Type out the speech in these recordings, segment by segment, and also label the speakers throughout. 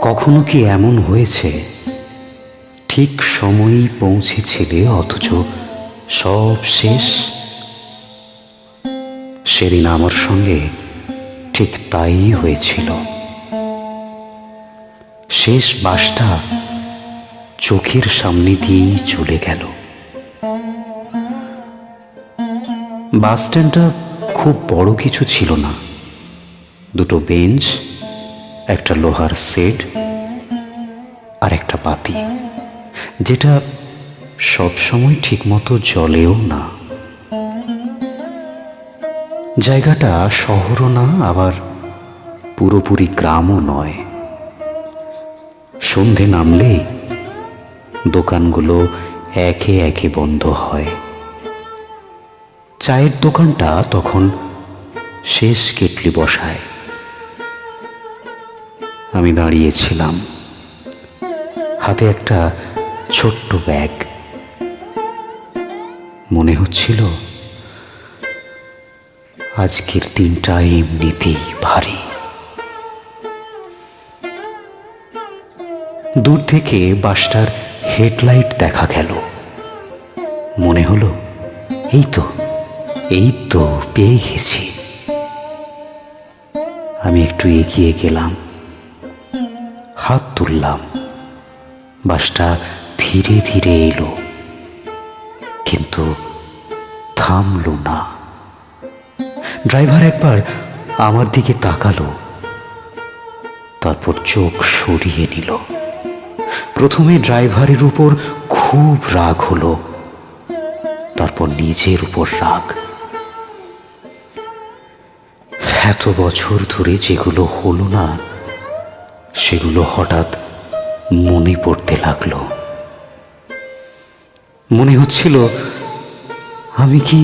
Speaker 1: কখনো কি এমন হয়েছে ঠিক সময়েই পৌঁছেছিলে অথচ সব শেষ? সেদিন আমার সঙ্গে ঠিক তাই হয়েছিল। শেষ বাসটা চোখের সামনে দিয়েই চলে গেল। বাস স্ট্যান্ডটা খুব বড় কিছু ছিল না। দুটো বেঞ্চ, একটা লোহার শেড আর একটা বাতি, যেটা সবসময় ঠিকমতো জ্বলেও না। জায়গাটা শহরও না, আবার পুরোপুরি গ্রামও নয়। সন্ধে নামলেই দোকানগুলো একে একে বন্ধ হয়। চায়ের দোকানটা তখন শেষ কেটলি বসায়। আমি দাঁড়িয়েছিলাম, হাতে একটা ছোট্ট ব্যাগ। মনে হচ্ছিল আজকের দিনটা এমনিতেই ভারী। দূর থেকে বাসটার হেডলাইট দেখা গেল। মনে হলো এই তো পেয়ে গেছি। আমি একটু এগিয়ে গেলাম, হাত তুললাম। বাসটা ধীরে ধীরে এলো, কিন্তু থামলো না। ড্রাইভার একবার আমার দিকে তাকালো, তারপর চোখ সরিয়ে নিল। প্রথমে ড্রাইভারের উপর খুব রাগ হলো, তারপর নিজের উপর রাগ। এত বছর ধরে যেগুলো হলো না, সেগুলো হঠাৎ মনে পড়তে লাগলো। মনে হচ্ছিল আমি কি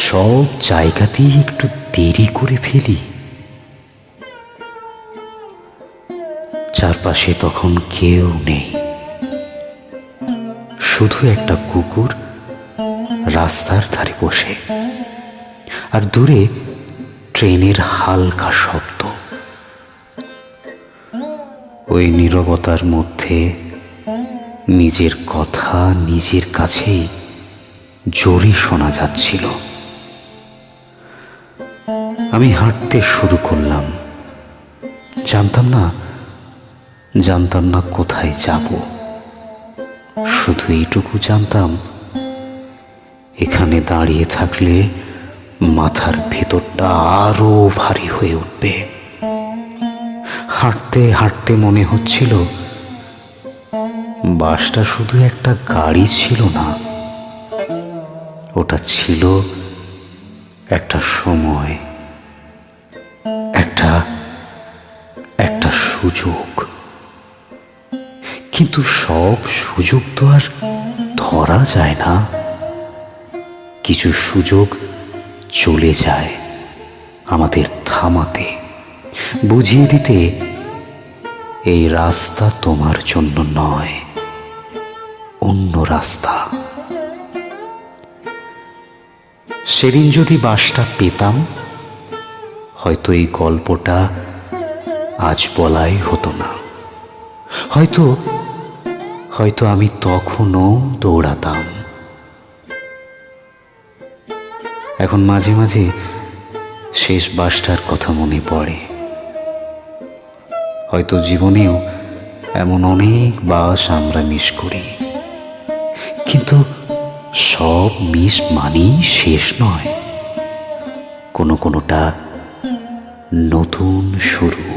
Speaker 1: সব জায়গাতেই একটু দেরি করে ফেলি। চারপাশে তখন কেউ নেই, শুধু একটা কুকুর রাস্তার ধারে বসে, আর দূরে ট্রেনের হালকা শব্দ। ওই নীরবতার মধ্যে নিজের কথা নিজের কাছেই জোরে শোনা যাচ্ছিল। আমি হাঁটতে শুরু করলাম। জানতাম না কোথায় যাব। শুধু এইটুকু জানতাম, এখানে দাঁড়িয়ে থাকলে মাথার ভেতরটা আরো ভারী হয়ে উঠবে। হাঁটতে হাঁটতে মনে হচ্ছিল বাসটা শুধু একটা গাড়ি ছিল না, ওটা ছিল একটা সময়, একটা সুযোগ। কিন্তু সব সুযোগ তো আর ধরা যায় না। কিছু সুযোগ চলে যায় আমাদের থামাতে, বুঝিয়ে দিতে এই রাস্তা তোমার জন্য নয়, অন্য রাস্তা। সেদিন যদি বাসটা পেতাম, হয়তো এই গল্পটা আজ বলাই হতো না। হয়তো আমি তখনও দৌড়াতাম। এখন মাঝে মাঝে শেষ বাসটার কথা মনে পড়ে। হয়তো জীবনেও এমন অনেক বাস আমরা মিস করি, কিন্তু সব মিস মানেই শেষ নয়, কোনোটা নতুন শুরু।